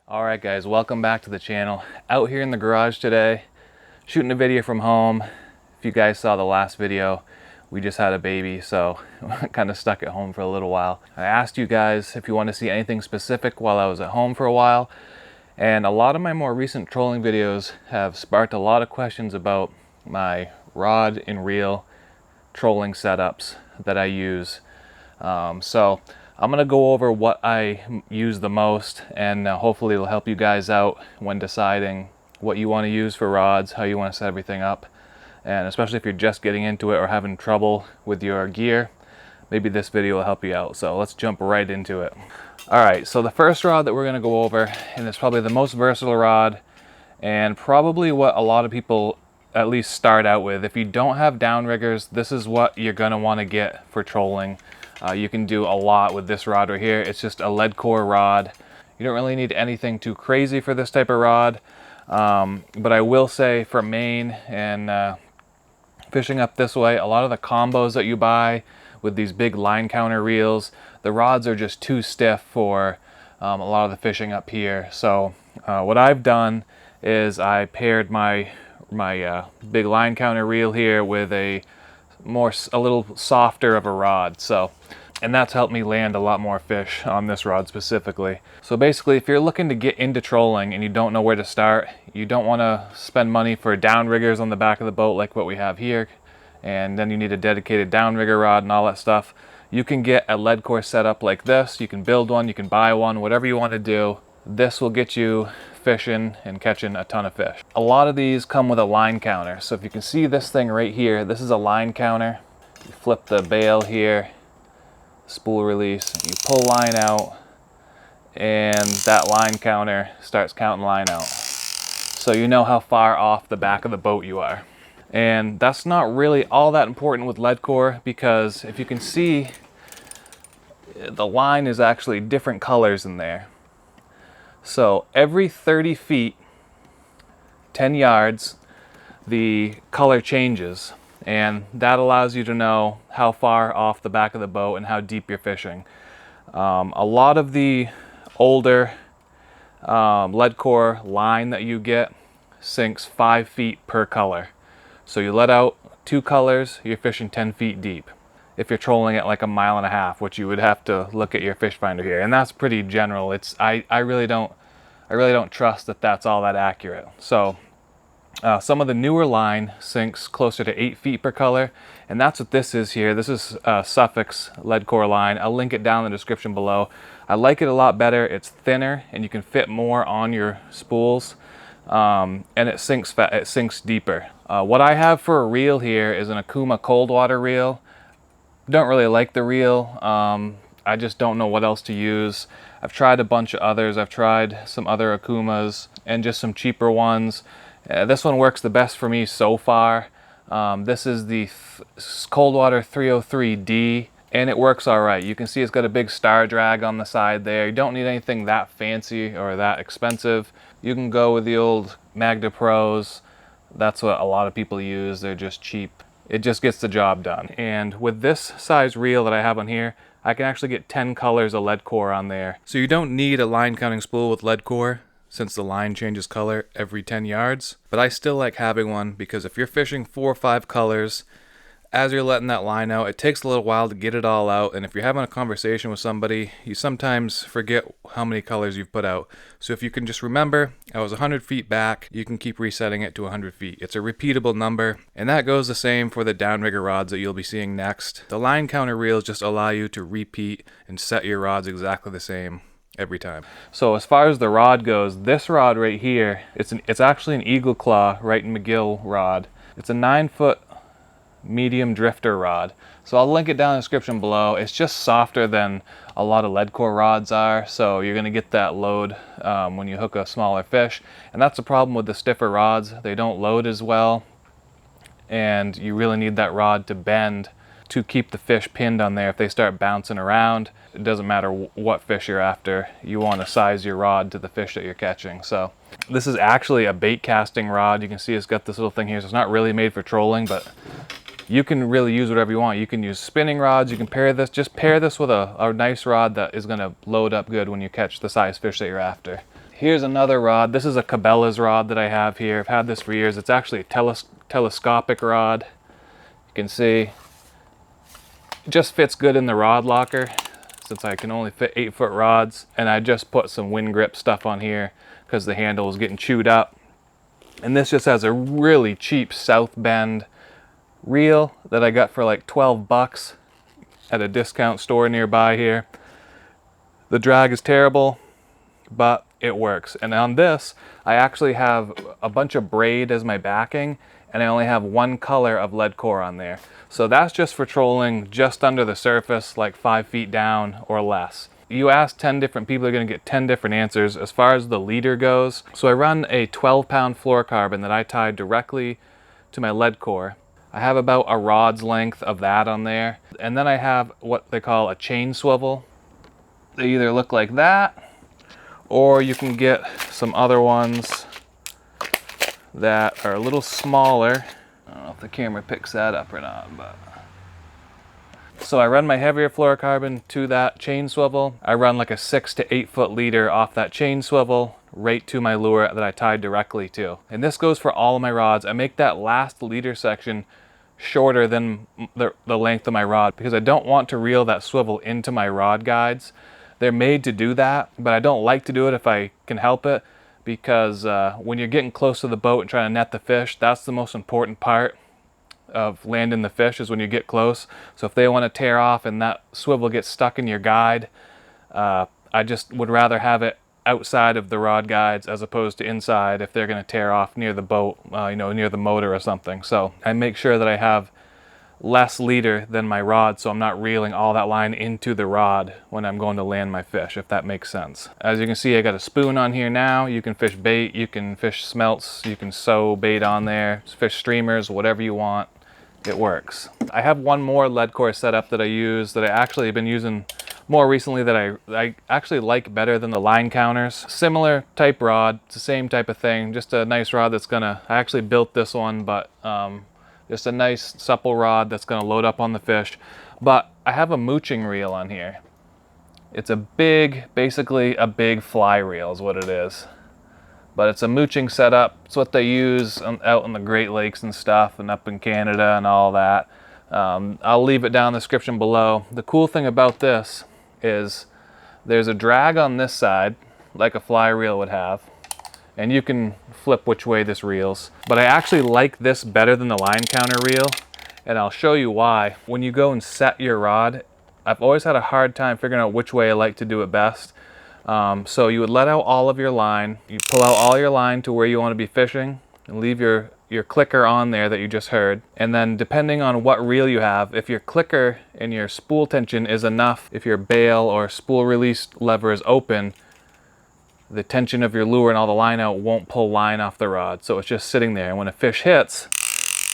Alright guys, welcome back to the channel. Out here in the garage today, shooting a video from home. If you guys saw the last video, we just had a baby, so kind of stuck at home for a little while. I asked you guys if you want to see anything specific while I was at home for a while, and a lot of my more recent trolling videos have sparked a lot of questions about my rod and reel trolling setups that I use. So I'm going to go over what I use the most, and hopefully it'll help you guys out when deciding what you want to use for rods, how you want to set everything up, and especially if you're just getting into it or having trouble with your gear, maybe this video will help you out. So let's jump right into it. Alright, so the first rod that we're going to go over, and it's probably the most versatile rod, and probably what a lot of people at least start out with. If you don't have downriggers, this is what you're going to want to get for trolling. You can do a lot with this rod right here. It's just a Leadcore rod. You don't really need anything too crazy for this type of rod. But I will say for Maine and fishing up this way, a lot of the combos that you buy with these big line counter reels, the rods are just too stiff for a lot of the fishing up here. So what I've done is I paired my big line counter reel here with a little softer of a rod. And that's helped me land a lot more fish on this rod specifically. So basically, if you're looking to get into trolling and you don't know where to start, you don't want to spend money for downriggers on the back of the boat like what we have here, and then you need a dedicated downrigger rod and all that stuff, you can get a Leadcore setup like this. You can build one, you can buy one, whatever you want to do. This will get you fishing and catching a ton of fish. A lot of these come with a line counter. So if you can see this thing right here, this is a line counter. You flip the bail here, spool release, you pull line out, and that line counter starts counting line out. So you know how far off the back of the boat you are. And that's not really all that important with Leadcore, because if you can see, the line is actually different colors in there. So every 30 feet, 10 yards, the color changes, and that allows you to know how far off the back of the boat and how deep you're fishing. A lot of the older Leadcore line that you get sinks 5 feet per color. So you let out 2 colors, you're fishing 10 feet deep. If you're trolling at like 1.5 miles, which you would have to look at your fish finder here, and that's pretty general. I really don't trust that that's all that accurate. So some of the newer line sinks closer to 8 feet per color, and that's what this is here. This is Suffolk's Leadcore line. I'll link it down in the description below. I like it a lot better. It's thinner and you can fit more on your spools, and it sinks deeper. What I have for a reel here is an Okuma cold water reel. Don't really like the reel. I just don't know what else to use. I've tried a bunch of others. I've tried some other Okumas and just some cheaper ones. This one works the best for me so far. This is the Coldwater 303D, and it works all right. You can see it's got a big star drag on the side there. You don't need anything that fancy or that expensive. You can go with the old Magda Pros. That's what a lot of people use. They're just cheap. It just gets the job done. And with this size reel that I have on here, I can actually get 10 colors of Leadcore on there. So you don't need a line counting spool with Leadcore, since the line changes color every 10 yards. But I still like having one, because if you're fishing 4 or 5 colors, as you're letting that line out, it takes a little while to get it all out, and if you're having a conversation with somebody, you sometimes forget how many colors you've put out. So if you can just remember, I was 100 feet back, you can keep resetting it to 100 feet. It's a repeatable number, and that goes the same for the downrigger rods that you'll be seeing next. The line counter reels just allow you to repeat and set your rods exactly the same every time. So as far as the rod goes, this rod right here, it's actually an Eagle Claw Wright & McGill rod. It's a 9-foot medium drifter rod. So I'll link it down in the description below. It's just softer than a lot of Leadcore rods are, so you're going to get that load when you hook a smaller fish. And that's the problem with the stiffer rods. They don't load as well, and you really need that rod to bend to keep the fish pinned on there. If they start bouncing around, it doesn't matter what fish you're after. You want to size your rod to the fish that you're catching. So this is actually a bait casting rod. You can see it's got this little thing here, so it's not really made for trolling, but you can really use whatever you want. You can use spinning rods. You can pair this, just pair this with a nice rod that is going to load up good when you catch the size fish that you're after. Here's another rod. This is a Cabela's rod that I have here. I've had this for years. It's actually a telescopic rod. You can see it just fits good in the rod locker since I can only fit 8-foot rods. And I just put some wind grip stuff on here because the handle is getting chewed up. And this just has a really cheap South Bend reel that I got for like 12 bucks at a discount store nearby here. The drag is terrible, but it works. And on this, I actually have a bunch of braid as my backing, and I only have one color of Leadcore on there. So that's just for trolling just under the surface, like 5 feet down or less. You ask 10 different people, you're gonna get 10 different answers as far as the leader goes. So I run a 12-pound fluorocarbon that I tied directly to my Leadcore. I have about a rod's length of that on there. And then I have what they call a chain swivel. They either look like that, or you can get some other ones that are a little smaller. I don't know if the camera picks that up or not, but. So I run my heavier fluorocarbon to that chain swivel. I run like a 6 to 8 foot leader off that chain swivel right to my lure that I tied directly to. And this goes for all of my rods. I make that last leader section shorter than the length of my rod because I don't want to reel that swivel into my rod guides. They're made to do that, but I don't like to do it if I can help it because when you're getting close to the boat and trying to net the fish, that's the most important part of landing the fish is when you get close. So if they want to tear off and that swivel gets stuck in your guide, I just would rather have it outside of the rod guides as opposed to inside if they're going to tear off near the boat, you know, near the motor or something. So I make sure that I have less leader than my rod so I'm not reeling all that line into the rod when I'm going to land my fish, if that makes sense. As you can see, I got a spoon on here now. You can fish bait, you can fish smelts, you can sew bait on there, fish streamers, whatever you want. It works. I have one more Leadcore setup that I use that I actually have been using more recently that I actually like better than the line counters. Similar type rod, it's the same type of thing, just a nice rod that's gonna, I actually built this one, but just a nice supple rod that's gonna load up on the fish. But I have a mooching reel on here. It's a big, basically a big fly reel is what it is. But it's a mooching setup. It's what they use out in the Great Lakes and stuff and up in Canada and all that. I'll leave it down in the description below. The cool thing about this is there's a drag on this side like a fly reel would have. And you can flip which way this reels. But I actually like this better than the line counter reel, and I'll show you why. When you go and set your rod, I've always had a hard time figuring out which way I like to do it best. So you would let out all of your line, you pull out all your line to where you want to be fishing, and leave your clicker on there that you just heard. And then depending on what reel you have, if your clicker and your spool tension is enough, if your bail or spool release lever is open, the tension of your lure and all the line out won't pull line off the rod. So it's just sitting there. And when a fish hits,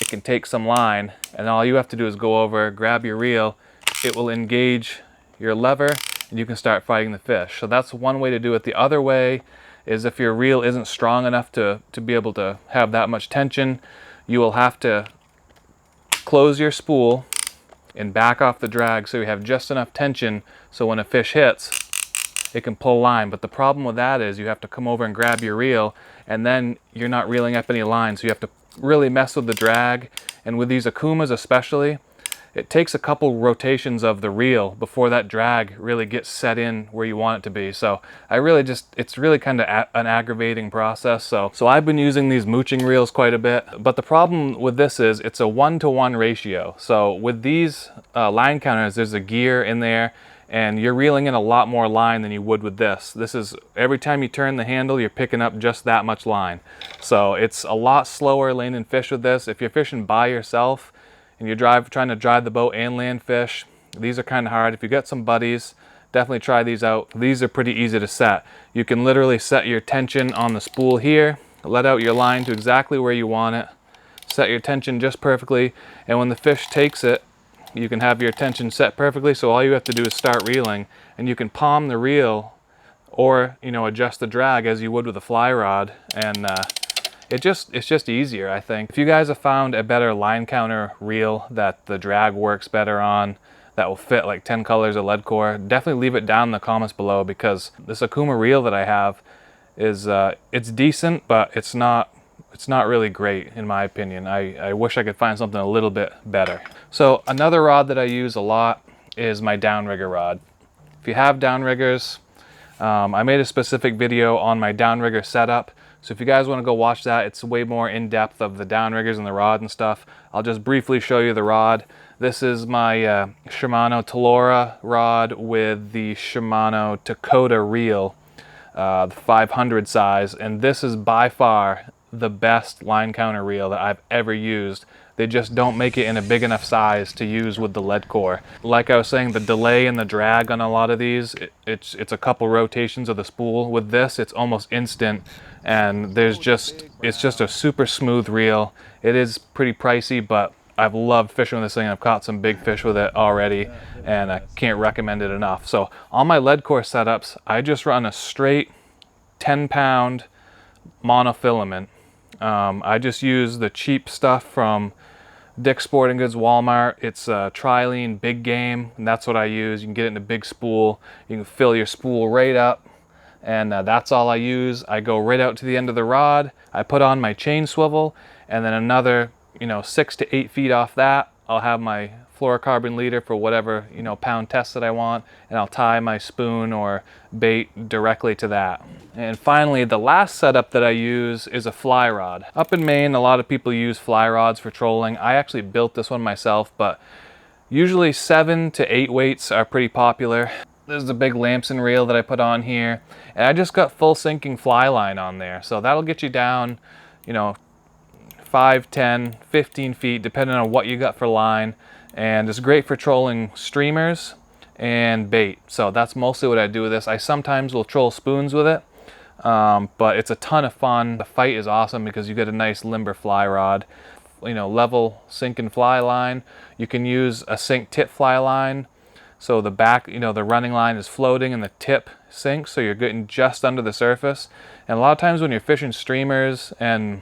it can take some line, and all you have to do is go over, grab your reel, it will engage your lever, and you can start fighting the fish. So that's one way to do it. The other way is if your reel isn't strong enough to be able to have that much tension, you will have to close your spool and back off the drag so you have just enough tension so when a fish hits, it can pull line. But the problem with that is you have to come over and grab your reel, and then you're not reeling up any line, so you have to really mess with the drag. And with these Akumas especially, it takes a couple rotations of the reel before that drag really gets set in where you want it to be. So it's really kind of an aggravating process. So I've been using these mooching reels quite a bit, but the problem with this is it's a 1-to-1 ratio. So with these line counters, there's a gear in there, and you're reeling in a lot more line than you would with this. This is, every time you turn the handle, you're picking up just that much line. So it's a lot slower landing fish with this. If you're fishing by yourself and you're trying to drive the boat and land fish, these are kind of hard. If you got some buddies, definitely try these out. These are pretty easy to set. You can literally set your tension on the spool here, let out your line to exactly where you want it, set your tension just perfectly, and when the fish takes it, you can have your tension set perfectly, so all you have to do is start reeling, and you can palm the reel or, you know, adjust the drag as you would with a fly rod, and it's just easier, I think. If you guys have found a better line counter reel that the drag works better on, that will fit like 10 colors of Leadcore, definitely leave it down in the comments below, because this Akuma reel that I have is it's decent, but it's not really great in my opinion. I wish I could find something a little bit better. So another rod that I use a lot is my Downrigger rod. If you have downriggers, I made a specific video on my Downrigger setup. So if you guys want to go watch that, it's way more in depth of the downriggers and the rod and stuff. I'll just briefly show you the rod. This is my Shimano Telora rod with the Shimano Dakota reel, the 500 size, and this is by far the best line counter reel that I've ever used. They just don't make it in a big enough size to use with the Leadcore. Like I was saying, the delay and the drag on a lot of these, it's a couple rotations of the spool. With this, it's almost instant, and it's just a super smooth reel. It is pretty pricey, but I've loved fishing with this thing. I've caught some big fish with it already, and I can't recommend it enough. So on my Leadcore setups, I just run a straight 10-pound monofilament. I just use the cheap stuff from Dick's Sporting Goods, Walmart. It's Trilene Big Game, and that's what I use. You can get it in a big spool. You can fill your spool right up, and that's all I use. I go right out to the end of the rod. I put on my chain swivel, and then another 6 to 8 feet off that, I'll have my fluorocarbon leader for whatever pound test that I want, and I'll tie my spoon or bait directly to that. And finally, the last setup that I use is a fly rod. Up in Maine, a lot of people use fly rods for trolling. I actually built this one myself, but usually 7 to 8 weights are pretty popular. This is a big Lamson reel that I put on here, and I just got full sinking fly line on there, so that'll get you down 5, 10, 15 feet, depending on what you got for line. And it's great for trolling streamers and bait. So that's mostly what I do with this. I sometimes will troll spoons with it, but it's a ton of fun. The fight is awesome because you get a nice limber fly rod, level sink and fly line. You can use a sink tip fly line. So the back, the running line is floating and the tip sinks, so you're getting just under the surface. And a lot of times when you're fishing streamers and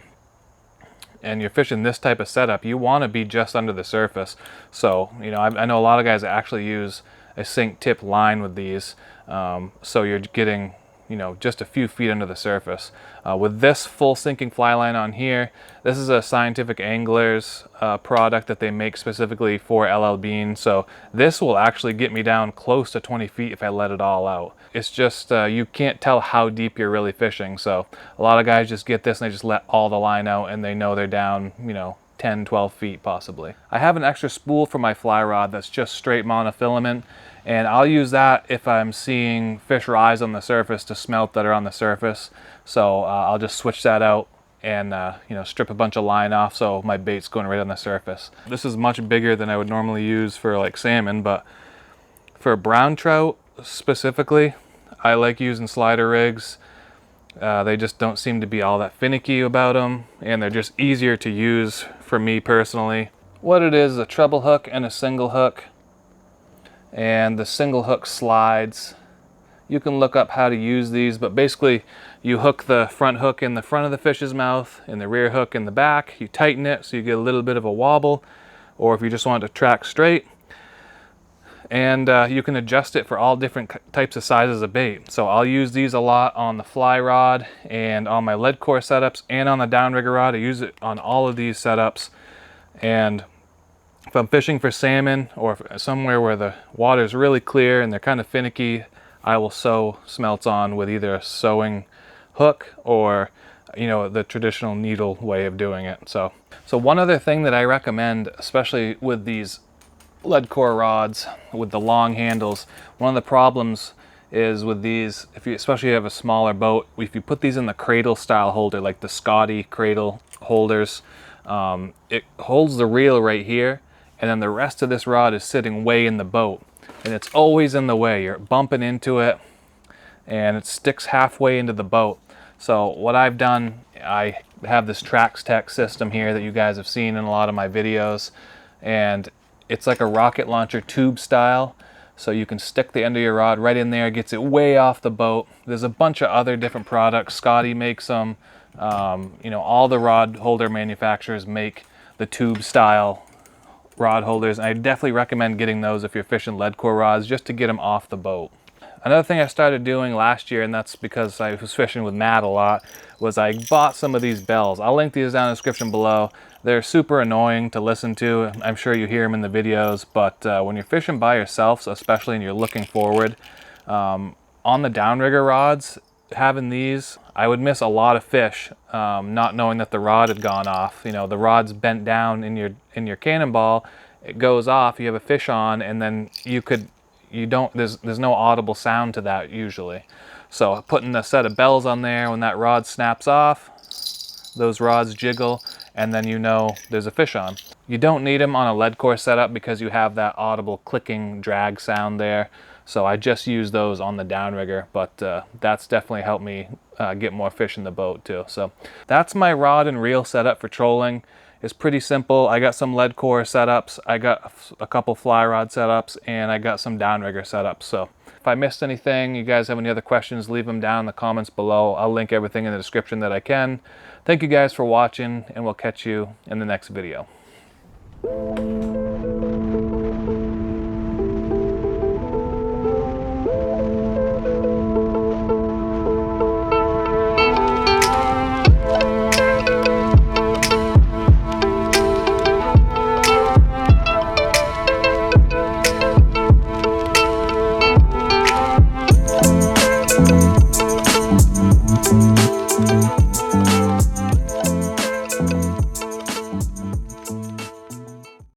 you're fishing this type of setup, you want to be just under the surface. So, I know a lot of guys that actually use a sink tip line with these. So you're getting, just a few feet under the surface. With this full sinking fly line on here, this is a Scientific Anglers product that they make specifically for LL Bean. So this will actually get me down close to 20 feet if I let it all out. It's just, you can't tell how deep you're really fishing. So a lot of guys just get this and they just let all the line out and they know they're down, 10, 12 feet possibly. I have an extra spool for my fly rod that's just straight monofilament, and I'll use that if I'm seeing fish rise on the surface to smelt that are on the surface. So I'll just switch that out and strip a bunch of line off so my bait's going right on the surface. This is much bigger than I would normally use for like salmon, but for brown trout specifically, I like using slider rigs. They just don't seem to be all that finicky about them, and they're just easier to use for me personally. What it is, a treble hook and a single hook, and the single hook slides. You can look up how to use these, but basically you hook the front hook in the front of the fish's mouth and the rear hook in the back. You tighten it so you get a little bit of a wobble, or if you just want it to track straight. And you can adjust it for all different types of sizes of bait. So I'll use these a lot on the fly rod and on my Leadcore setups and on the Downrigger rod. I use it on all of these setups. And if I'm fishing for salmon or somewhere where the water is really clear and they're kind of finicky, I will sew smelts on with either a sewing hook or the traditional needle way of doing it. So one other thing that I recommend, especially with these Leadcore rods with the long handles, one of the problems is with these, especially if you have a smaller boat, if you put these in the cradle style holder, like the Scotty cradle holders, it holds the reel right here, and then the rest of this rod is sitting way in the boat, and it's always in the way. You're bumping into it and it sticks halfway into the boat. So what I've done, I have this Traxstech system here that you guys have seen in a lot of my videos, and it's like a rocket launcher tube style, so you can stick the end of your rod right in there, gets it way off the boat. There's a bunch of other different products. Scotty makes them. All the rod holder manufacturers make the tube style rod holders. I definitely recommend getting those if you're fishing Leadcore rods, just to get them off the boat. Another thing I started doing last year, and that's because I was fishing with Matt a lot, was I bought some of these bells. I'll link these down in the description below. They're super annoying to listen to. I'm sure you hear them in the videos, but when you're fishing by yourself, especially and you're looking forward, on the downrigger rods, having these, I would miss a lot of fish, not knowing that the rod had gone off. You know, the rod's bent down in your cannonball, it goes off, you have a fish on, and then there's no audible sound to that usually. So putting a set of bells on there, when that rod snaps off, those rods jiggle, and then you know there's a fish on. You don't need them on a Leadcore setup because you have that audible clicking drag sound there. So I just use those on the downrigger, but that's definitely helped me get more fish in the boat too. So that's my rod and reel setup for trolling. It's pretty simple. I got some Leadcore setups, I got a couple fly rod setups, and I got some downrigger setups. So if I missed anything, you guys have any other questions, leave them down in the comments below. I'll link everything in the description that I can. Thank you guys for watching, and we'll catch you in the next video.